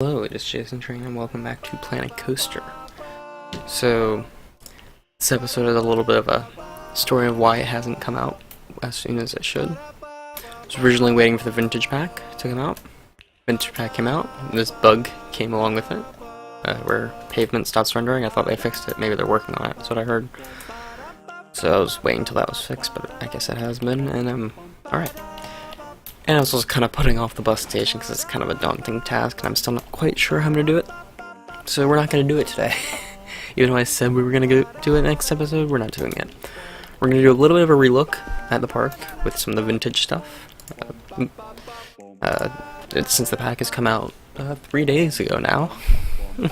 Hello, it is Jason Train and welcome back to Planet Coaster. So, this episode is a little bit of a story of why it hasn't come out as soon as it should. I was originally waiting for the Vintage Pack to come out. Vintage Pack came out, and this bug came along with it, where pavement stopped rendering. I thought they fixed it, maybe they're working on it, that's what I heard. So I was waiting until that was fixed, but I guess it has been, and alright. And I was also kind of putting off the bus station because it's kind of a daunting task, and I'm still not quite sure how I'm going to do it. So we're not going to do it today. Even though I said we were going to do it next episode, we're not doing it. We're going to do a little bit of a relook at the park with some of the vintage stuff. Since the pack has come out 3 days ago now. A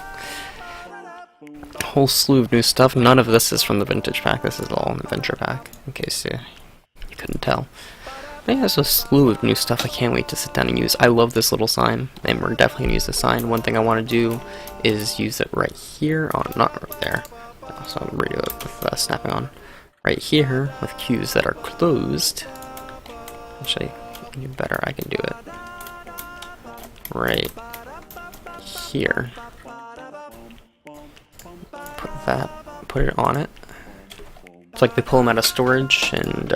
whole slew of new stuff. None of this is from the vintage pack. This is all in the adventure pack, in case you couldn't tell. But yeah, there's a slew of new stuff I can't wait to sit down and use. I love this little sign, and we're definitely going to use the sign. One thing I want to do is use it right here, not right there, so I'm ready to do it with snapping on. Right here, with cues that are closed. Actually, even better, I can do it. Right here. Put it on it. It's like they pull them out of storage, and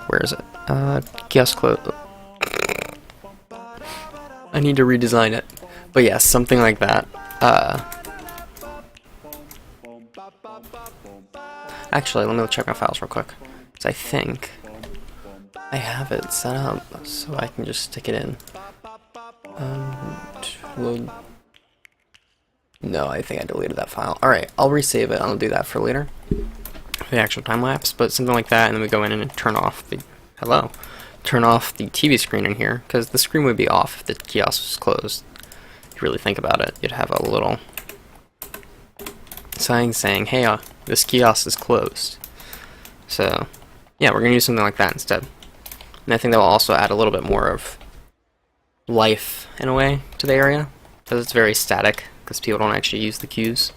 where is it? Kiosk close. I need to redesign it. But yeah, something like that. Actually, let me check my files real quick. Because I think I have it set up so I can just stick it in. Load. No, I think I deleted that file. Alright, I'll resave it. I'll do that for later. The actual time lapse, but something like that, and then we go in and turn off the turn off the TV screen in here, because the screen would be off if the kiosk was closed. If you really think about it, you'd have a little sign saying, hey, this kiosk is closed. So yeah, we're gonna use something like that instead, and I think that will also add a little bit more of life in a way to the area, because it's very static because people don't actually use the cues.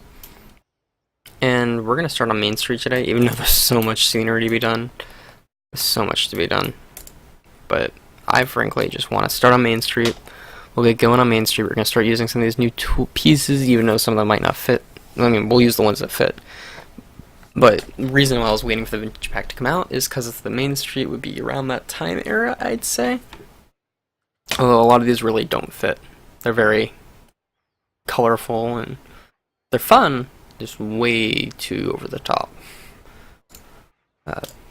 And we're going to start on Main Street today, even though there's so much scenery to be done. There's so much to be done. But I frankly just want to start on Main Street. We'll get going on Main Street. We're going to start using some of these new pieces, even though some of them might not fit. I mean, we'll use the ones that fit. But the reason why I was waiting for the Vintage Pack to come out is because the Main Street would be around that time era, I'd say. Although a lot of these really don't fit. They're very colorful and they're fun. Just way too over the top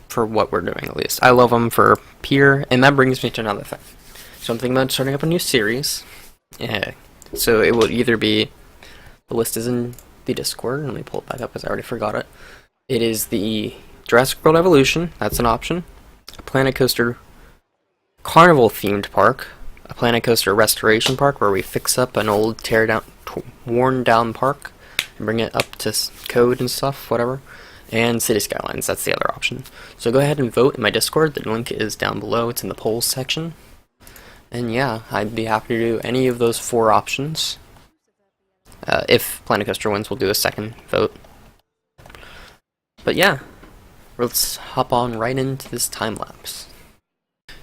for what we're doing, at least. I love them for Pier, and that brings me to another thing. So I'm thinking about starting up a new series. Yeah. So it will either be, the list is in the Discord, let me pull it back up because I already forgot it. It is the Jurassic World Evolution, that's an option. A Planet Coaster Carnival themed park. A Planet Coaster Restoration Park where we fix up an old worn down park. Bring it up to code and stuff, whatever. And City Skylines, that's the other option. So go ahead and vote in my Discord. The link is down below. It's in the polls section. And yeah, I'd be happy to do any of those 4 options. If Planet Coaster wins, we'll do a second vote. But yeah, let's hop on right into this time lapse.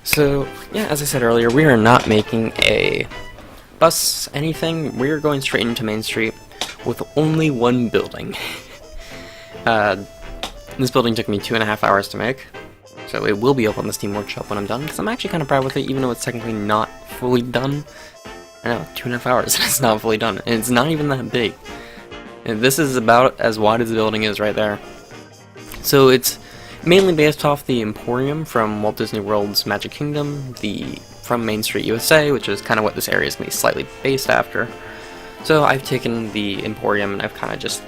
So yeah, as I said earlier, we are not making a bus anything. We're going straight into Main Street with only one building. This building took me 2.5 hours to make, so it will be up on the Steam Workshop when I'm done, because I'm actually kind of proud with it, even though it's technically not fully done. I know, 2.5 hours, and it's not fully done, and it's not even that big. And this is about as wide as the building is right there. So it's mainly based off the Emporium from Walt Disney World's Magic Kingdom, from Main Street USA, which is kind of what this area is going to be slightly based after. So I've taken the Emporium and I've kind of just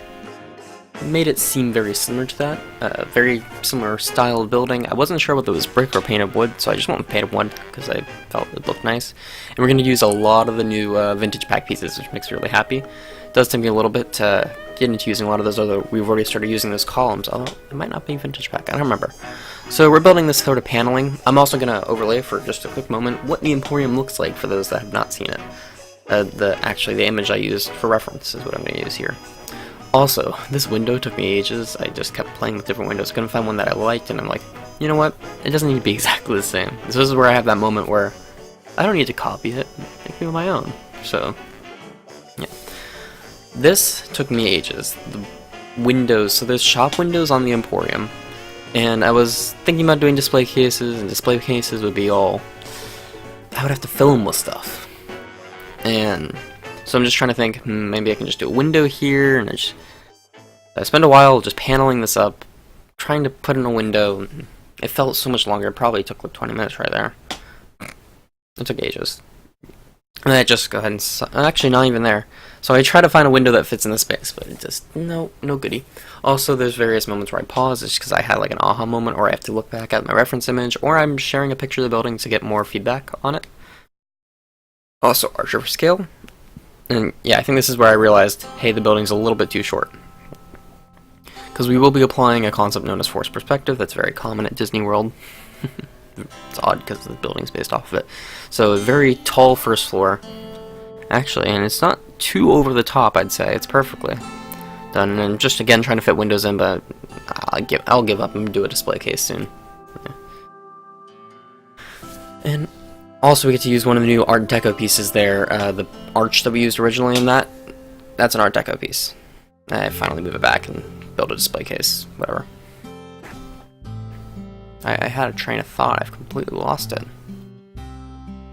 made it seem very similar to that. Very similar style of building. I wasn't sure whether it was brick or painted wood, so I just went with painted wood because I felt it looked nice. And we're going to use a lot of the new Vintage Pack pieces, which makes me really happy. It does take me a little bit to get into using a lot of those, although we've already started using those columns, although it might not be Vintage Pack, I don't remember. So we're building this sort of paneling. I'm also going to overlay for just a quick moment what the Emporium looks like for those that have not seen it. Actually, the image I used for reference is what I'm going to use here. Also, this window took me ages. I just kept playing with different windows, couldn't find one that I liked, and I'm like, you know what? It doesn't need to be exactly the same. This is where I have that moment where I don't need to copy it, make me my own. So This took me ages. The windows, so there's shop windows on the Emporium, and I was thinking about doing display cases, and display cases would be all... I would have to fill them with stuff. And so I'm just trying to think, maybe I can just do a window here, and I spent a while just paneling this up, trying to put in a window. It felt so much longer. It probably took like 20 minutes right there. It took ages. And then I just go ahead and... Actually, not even there. So I try to find a window that fits in the space, but it just... No goodie. Also, there's various moments where I pause, just because I had like an aha moment, or I have to look back at my reference image, or I'm sharing a picture of the building to get more feedback on it. Also, archer for scale. And yeah, I think this is where I realized, hey, the building's a little bit too short. Because we will be applying a concept known as forced perspective that's very common at Disney World. It's odd because the building's based off of it. So a very tall first floor, actually, and it's not too over the top, I'd say. It's perfectly done. And just again trying to fit windows in, but I'll give up and do a display case soon. Yeah. And also we get to use one of the new Art Deco pieces there. The arch that we used originally in that's an Art Deco piece. I finally move it back and build a display case, whatever. I had a train of thought, I've completely lost it.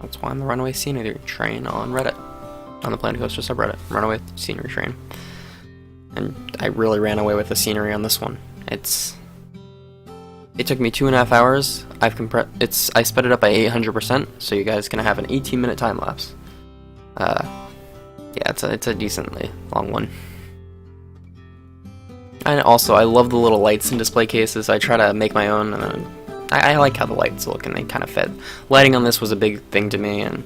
That's why I'm the runaway scenery train on Reddit. On the Planet Coaster subreddit, runaway scenery train. And I really ran away with the scenery on this one. It took me 2.5 hours. I sped it up by 800%, so you guys can have an 18-minute time lapse. Yeah, it's a decently long one. And also, I love the little lights in display cases. I try to make my own, and I like how the lights look, and they kind of fit. Lighting on this was a big thing to me, and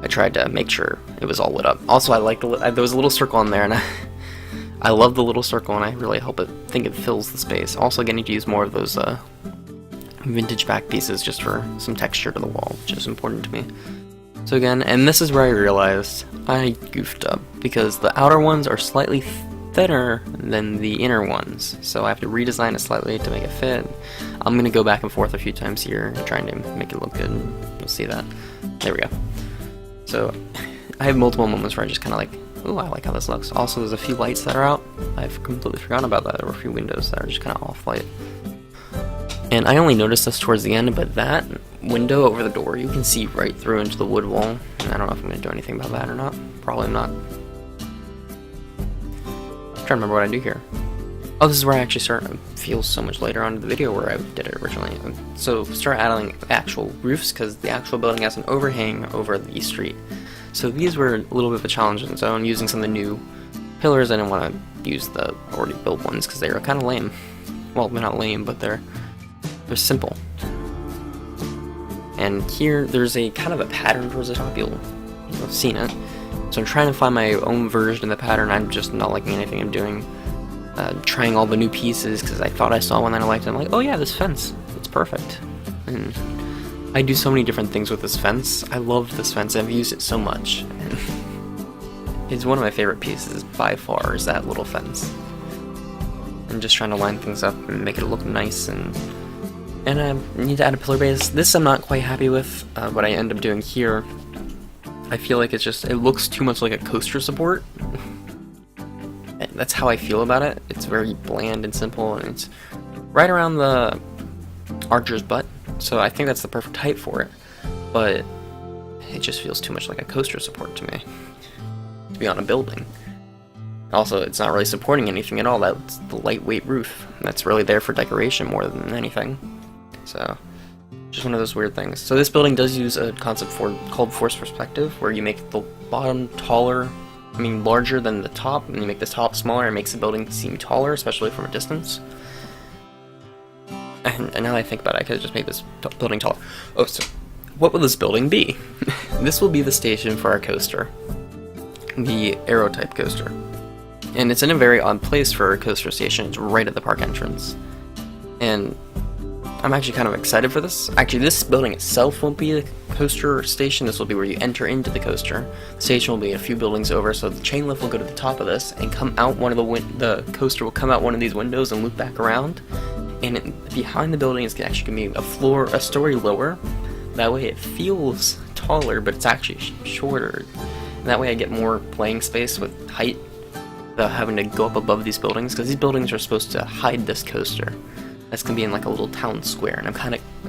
I tried to make sure it was all lit up. Also, I like there was a little circle in there, and I love the little circle, and I really think it fills the space. Also, getting to use more of those vintage back pieces just for some texture to the wall, which is important to me. So again, and this is where I realized I goofed up, because the outer ones are slightly thinner than the inner ones, so I have to redesign it slightly to make it fit. I'm gonna go back and forth a few times here, trying to make it look good, and you'll see that. There we go. So I have multiple moments where I just kind of like, ooh, I like how this looks. Also, there's a few lights that are out. I've completely forgotten about that. There were a few windows that are just kind of off light. And I only noticed this towards the end, but that window over the door, you can see right through into the wood wall. And I don't know if I'm going to do anything about that or not. Probably not. I'm trying to remember what I do here. Oh, this is where I actually start. It feels so much later on in the video where I did it originally. So start adding actual roofs, because the actual building has an overhang over the street. So these were a little bit of a challenge on its own, using some of the new pillars. I didn't want to use the already built ones because they were kind of lame. Well, they're not lame, but they're simple. And here, there's a kind of a pattern towards the top. You'll have seen it. So I'm trying to find my own version of the pattern. I'm just not liking anything I'm doing. Trying all the new pieces because I thought I saw one that I liked. I'm like, oh yeah, this fence. It's perfect. And I do so many different things with this fence. I love this fence. I've used it so much. And it's one of my favorite pieces by far, is that little fence. And just trying to line things up and make it look nice. And I need to add a pillar base. This I'm not quite happy with. What I end up doing here, I feel like it looks too much like a coaster support. That's how I feel about it. It's very bland and simple, and it's right around the archer's butt, so I think that's the perfect height for it, but it just feels too much like a coaster support to me, to be on a building. Also, it's not really supporting anything at all. That's the lightweight roof. That's really there for decoration more than anything. So, just one of those weird things. So this building does use a concept called forced perspective, where you make the bottom larger than the top, and you make the top smaller, and it makes the building seem taller, especially from a distance. And now that I think about it, I could have just made this building taller. Oh, so what will this building be? This will be the station for our coaster, the Aero type coaster. And it's in a very odd place for a coaster station. It's right at the park entrance. And I'm actually kind of excited for this. Actually, this building itself won't be the coaster station. This will be where you enter into the coaster. The station will be a few buildings over, so the chain lift will go to the top of this and come out the coaster will come out one of these windows and loop back around. And behind the building is actually going to be a story lower. That way it feels taller, but it's actually shorter. And that way I get more playing space with height. without having to go up above these buildings, because these buildings are supposed to hide this coaster. That's gonna be in like a little town square, and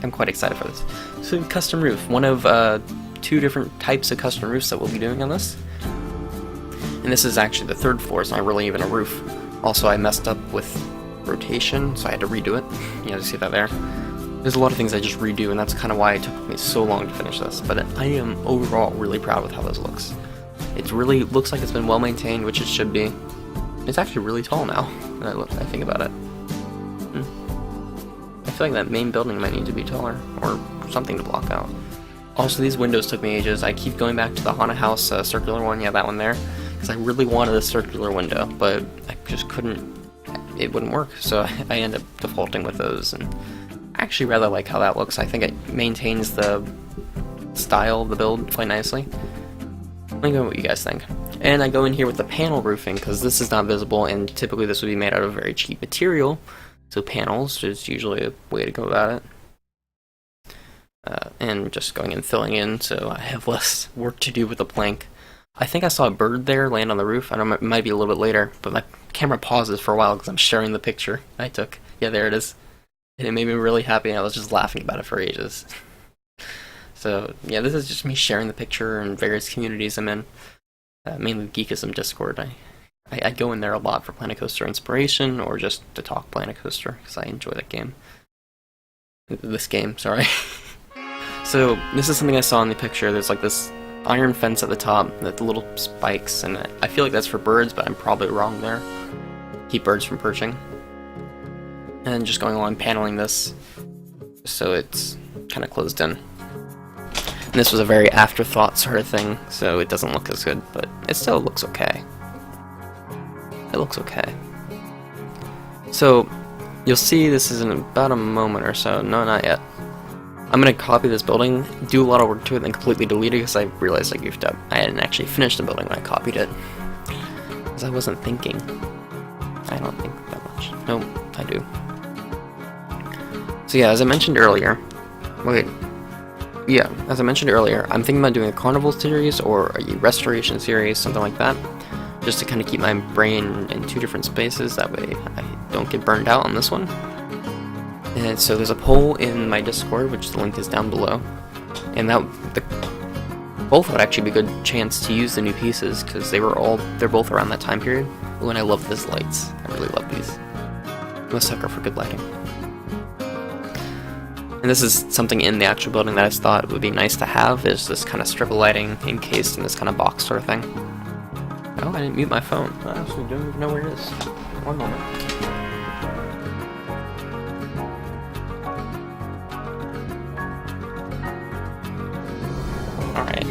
I'm quite excited for this. So custom roof, one of 2 different types of custom roofs that we'll be doing on this. And this is actually the 3rd floor, it's not really even a roof. Also, I messed up with rotation, so I had to redo it. You see that there? There's a lot of things I just redo, and that's kind of why it took me so long to finish this. But I am overall really proud with how this looks. It really looks like it's been well maintained, which it should be. It's actually really tall now, when I think about it. I feel like that main building might need to be taller, or something to block out. Also, these windows took me ages. I keep going back to the haunted house circular one, yeah, that one there, because I really wanted a circular window, but I just couldn't, it wouldn't work, so I ended up defaulting with those, and I actually rather like how that looks. I think it maintains the style of the build quite nicely. Let me know what you guys think. And I go in here with the panel roofing, because this is not visible, and typically this would be made out of very cheap material, so panels is usually a way to go about it. And just going and filling in, so I have less work to do with the plank. I think I saw a bird there land on the roof. I don't know, it might be a little bit later, but my camera pauses for a while because I'm sharing the picture I took. Yeah, there it is. And it made me really happy, and I was just laughing about it for ages. So, yeah, this is just me sharing the picture in various communities I'm in. Mainly the Geekism Discord. I go in there a lot for Planet Coaster inspiration, or just to talk Planet Coaster, because I enjoy that game. This game, sorry. So, this is something I saw in the picture. There's like this iron fence at the top, the little spikes, and I feel like that's for birds, but I'm probably wrong there. Keep birds from perching. And just going along paneling this, so it's kind of closed in. And this was a very afterthought sort of thing, so it doesn't look as good, but it still looks okay. It looks okay. So, you'll see this is in about a moment or so. No, not yet. I'm going to copy this building, do a lot of work to it, and completely delete it because I realized I goofed up. I hadn't actually finished the building when I copied it. Because I wasn't thinking. I don't think that much. No, I do. So yeah, as I mentioned earlier... as I mentioned earlier, I'm thinking about doing a Carnival series or a Restoration series, something like that. Just to kind of keep my brain in 2 different spaces, that way I don't get burned out on this one. And so there's a poll in my Discord, which the link is down below. And both would actually be a good chance to use the new pieces, because they're both around that time period. Ooh, and I love these lights. I really love these. I'm a sucker for good lighting. And this is something in the actual building that I thought would be nice to have, is this kind of strip of lighting encased in this kind of box sort of thing. Oh, I didn't mute my phone. I actually don't even know where it is. One moment. Alright.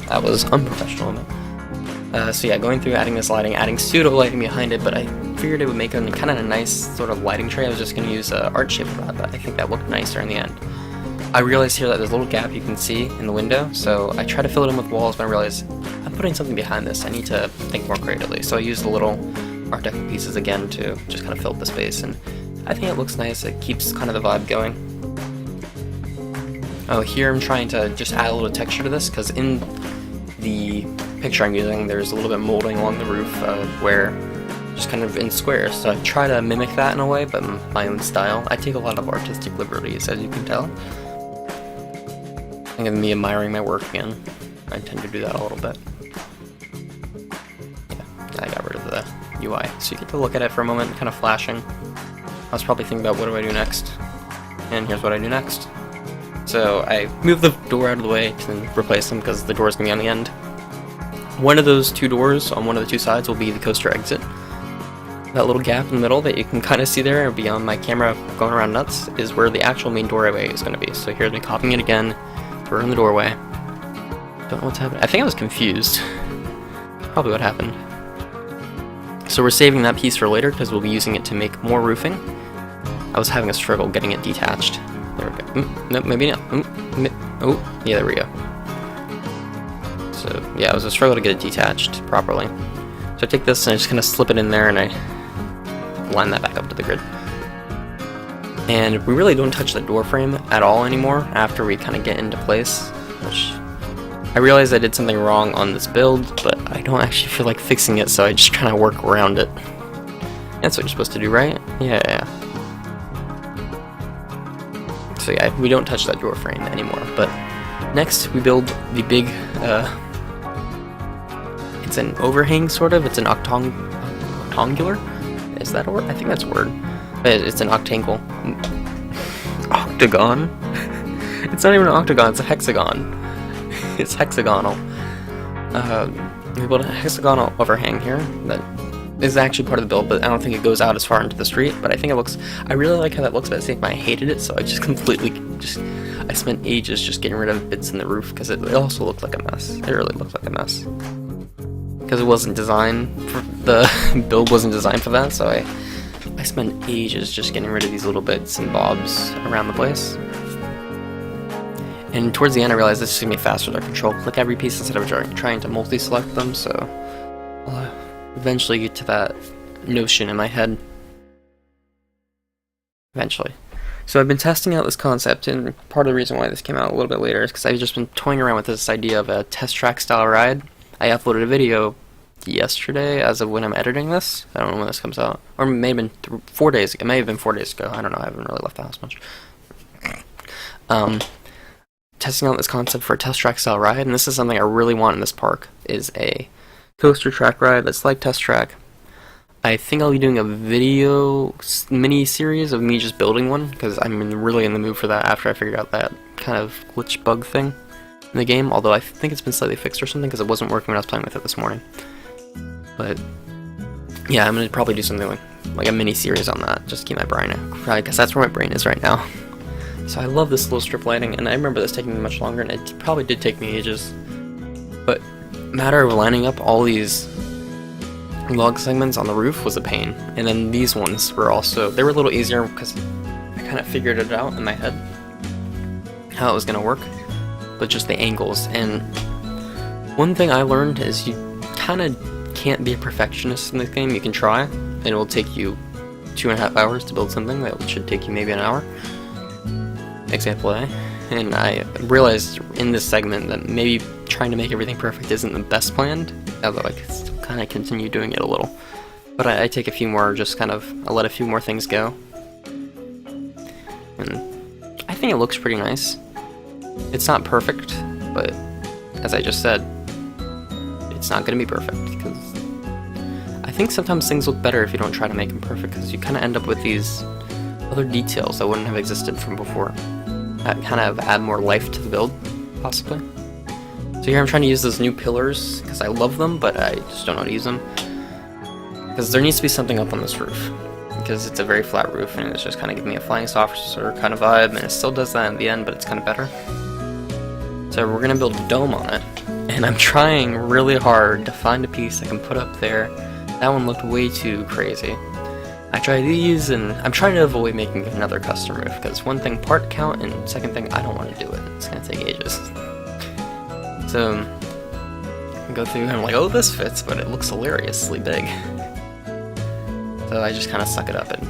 That was unprofessional of me. So yeah, going through adding this lighting, adding pseudo lighting behind it, but I figured it would make a kind of a nice sort of lighting tray. I was just going to use art shape for that, but I think that looked nicer in the end. I realized here that there's a little gap you can see in the window, so I try to fill it in with walls, but I realized I'm putting something behind this. I need to think more creatively, so I used the little Art Deco pieces again to just kind of fill up the space, and I think it looks nice. It keeps kind of the vibe going. Oh, here I'm trying to just add a little texture to this, because in the picture I'm using, there's a little bit molding along the roof where just kind of in squares, so I try to mimic that in a way, but my own style. I take a lot of artistic liberties, as you can tell. I think of me admiring my work again. I tend to do that a little bit. Yeah, I got rid of the UI, so you get to look at it for a moment, kind of flashing. I was probably thinking about what do I do next, and here's what I do next. So I move the door out of the way to replace them because the door is going to be on the end. One of those 2 doors on one of the 2 sides will be the coaster exit. That little gap in the middle that you can kind of see there beyond my camera going around nuts is where the actual main doorway is going to be. So here's me copying it again, throw it in the doorway. Don't know what's happening. I think I was confused. Probably what happened. So we're saving that piece for later because we'll be using it to make more roofing. I was having a struggle getting it detached. There we go. Nope, maybe not. Oh, yeah, there we go. So, yeah, it was a struggle to get it detached properly. So I take this and I just kind of slip it in there and I line that back up to the grid. And we really don't touch the door frame at all anymore after we kind of get into place, which I realized I did something wrong on this build, but I don't actually feel like fixing it, so I just kind of work around it. That's what you're supposed to do, right? Yeah. So yeah, we don't touch that door frame anymore, but next we build the big, it's an overhang, sort of. It's an octangular? Is that a word? I think that's a word. But it's an octangle. Octagon? It's not even an octagon, it's a hexagon. It's hexagonal. We built a hexagonal overhang here that is actually part of the build, but I don't think it goes out as far into the street. But I think it looks, I really like how that looks, but at the same time I hated it, so I just I spent ages just getting rid of bits in the roof, because it also looked like a mess. It really looked like a mess. Because it wasn't designed for, the build wasn't designed for that, so I spent ages just getting rid of these little bits and bobs around the place. And towards the end I realized this is going to be faster to control click every piece instead of trying to multi-select them, so I'll eventually get to that notion in my head. Eventually. So I've been testing out this concept, and part of the reason why this came out a little bit later is because I've just been toying around with this idea of a test track style ride. I uploaded a video yesterday as of when I'm editing this. I don't know when this comes out. Or it may have been 4 days ago. It may have been 4 days ago. I don't know. I haven't really left the house much. Testing out this concept for a test track style ride, and this is something I really want in this park, is a coaster track ride that's like Test Track. I think I'll be doing a video mini-series of me just building one, because I'm really in the mood for that after I figured out that kind of glitch bug thing in the game, although I think it's been slightly fixed or something, because it wasn't working when I was playing with it this morning. But yeah, I'm going to probably do something like a mini-series on that, just to keep my brain out, because that's where my brain is right now. So I love this little strip lighting, and I remember this taking me much longer, and it probably did take me ages. But matter of lining up all these log segments on the roof was a pain. And then these ones were also, they were a little easier because I kind of figured it out in my head how it was going to work, but just the angles. And one thing I learned is you kind of can't be a perfectionist in this game. You can try, and it will take you 2.5 hours to build something that should take you maybe an hour. Example A. And I realized in this segment that maybe trying to make everything perfect isn't the best plan, although I could still kind of continue doing it a little. But I take a few more, just kind of, I let a few more things go. And I think it looks pretty nice. It's not perfect, but as I just said, it's not going to be perfect, because I think sometimes things look better if you don't try to make them perfect, because you kind of end up with these other details that wouldn't have existed from before. That kind of add more life to the build, possibly. So here I'm trying to use those new pillars, because I love them, but I just don't know how to use them. Because there needs to be something up on this roof, because it's a very flat roof, and it's just kind of giving me a flying saucer kind of vibe, and it still does that in the end, but it's kind of better. So we're going to build a dome on it, and I'm trying really hard to find a piece I can put up there. That one looked way too crazy. I try these, and I'm trying to avoid making another custom roof, because one thing, part count, and second thing, I don't want to do it. It's going to take ages. So, I go through and I'm like, oh, this fits, but it looks hilariously big. So I just kind of suck it up and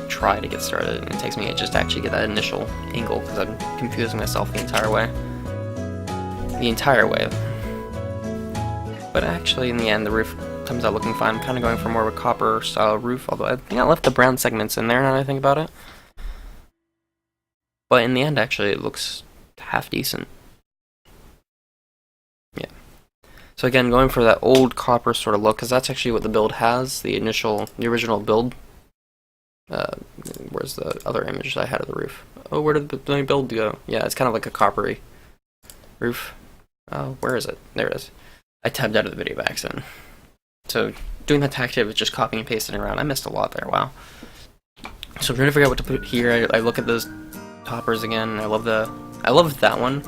try to get started, and it takes me ages to actually get that initial angle, because I'm confusing myself the entire way. But actually, in the end, the roof comes out looking fine. I'm kind of going for more of a copper style roof, although I think I left the brown segments in there now that I think about it. But in the end, actually, it looks half decent. Yeah. So again, going for that old copper sort of look, because that's actually what the build has, the original build. Where's the other image that I had of the roof? Oh, where did the build go? Yeah, it's kind of like a coppery roof. Oh, where is it? There it is. I tabbed out of the video by accident. So doing that tactic of just copying and pasting around, I missed a lot there, wow. So I'm trying to figure out what to put here. I look at those toppers again, and I love that one,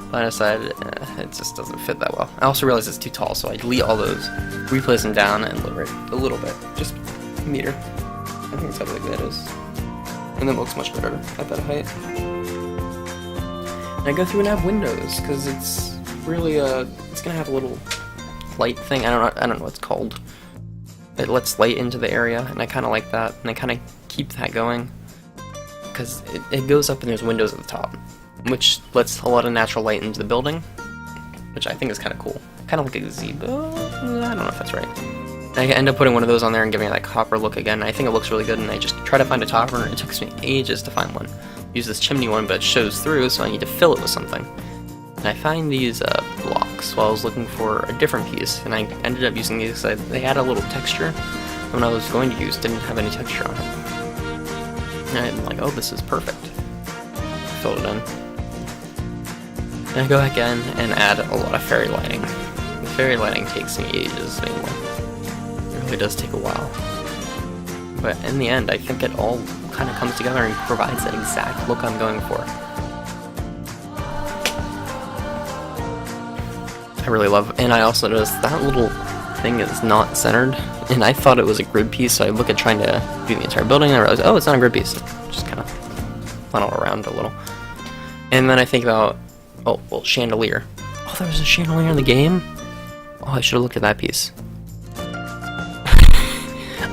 but I decided it just doesn't fit that well. I also realized it's too tall, so I delete all those, replace them down, and lower it a little bit, just a meter. I think that's how big that is. And then it looks much better at that height. And I go through and have windows, because it's really it's gonna have a little light thing. I don't know what it's called. It lets light into the area, and I kind of like that, and I kind of keep that going, because it goes up and there's windows at the top, which lets a lot of natural light into the building, which I think is kind of cool. Kind of like a gazebo? I don't know if that's right. I end up putting one of those on there and giving it that copper look again. I think it looks really good, and I just try to find a topper, and it took me ages to find one. Use this chimney one, but it shows through, so I need to fill it with something. And I find these blocks while I was looking for a different piece, and I ended up using these because they had a little texture. When I was going to use, didn't have any texture on it. And I'm like, oh, this is perfect. Fill it in. And I go back in and add a lot of fairy lighting. The fairy lighting takes me ages anymore. It really does take a while. But in the end, I think it all kind of comes together and provides that exact look I'm going for. I really love it. And I also noticed that little thing is not centered, and I thought it was a grid piece, so I look at trying to do the entire building, and I realized, oh, it's not a grid piece. Just kind of funnel around a little. And then I think about, oh, well, chandelier. Oh, there was a chandelier in the game? Oh, I should have looked at that piece.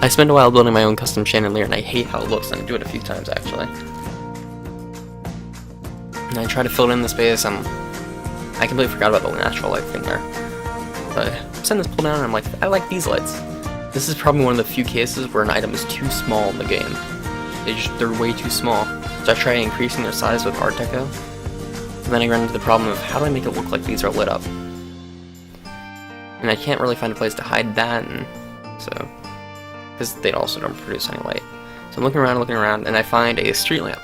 I spent a while building my own custom chandelier, and I hate how it looks, and I do it a few times, actually. And I try to fill it in the space. I completely forgot about the natural light thing there. But I'm setting this pull down, and I'm like, I like these lights. This is probably one of the few cases where an item is too small in the game. They're way too small. So I try increasing their size with Art Deco. And then I run into the problem of how do I make it look like these are lit up? And I can't really find a place to hide that, and so because they also don't produce any light. So I'm looking around, and I find a street lamp.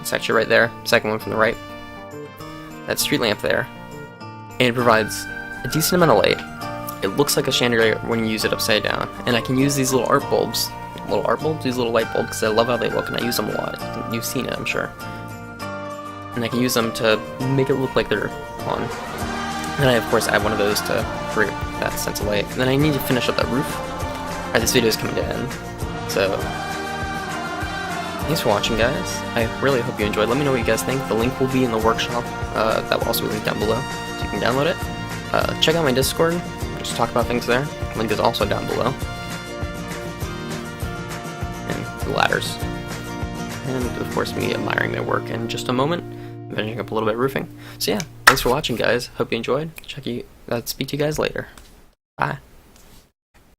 It's actually right there, second one from the right. That street lamp there, and it provides a decent amount of light. It looks like a chandelier when you use it upside down, and I can use these little art bulbs, these little light bulbs, because I love how they look, and I use them a lot. You've seen it, I'm sure. And I can use them to make it look like they're on. And then I, of course, add one of those to create that sense of light. And then I need to finish up that roof. Alright, this video is coming to an end. So, thanks for watching, guys. I really hope you enjoyed. Let me know what you guys think. The link will be in the workshop. That will also be linked down below, so you can download it. Check out my Discord. Just talk about things there. Link is also down below. And the ladders. And, of course, me admiring their work in just a moment. Finishing up a little bit of roofing. So yeah, thanks for watching, guys. Hope you enjoyed. Speak to you guys later. Bye.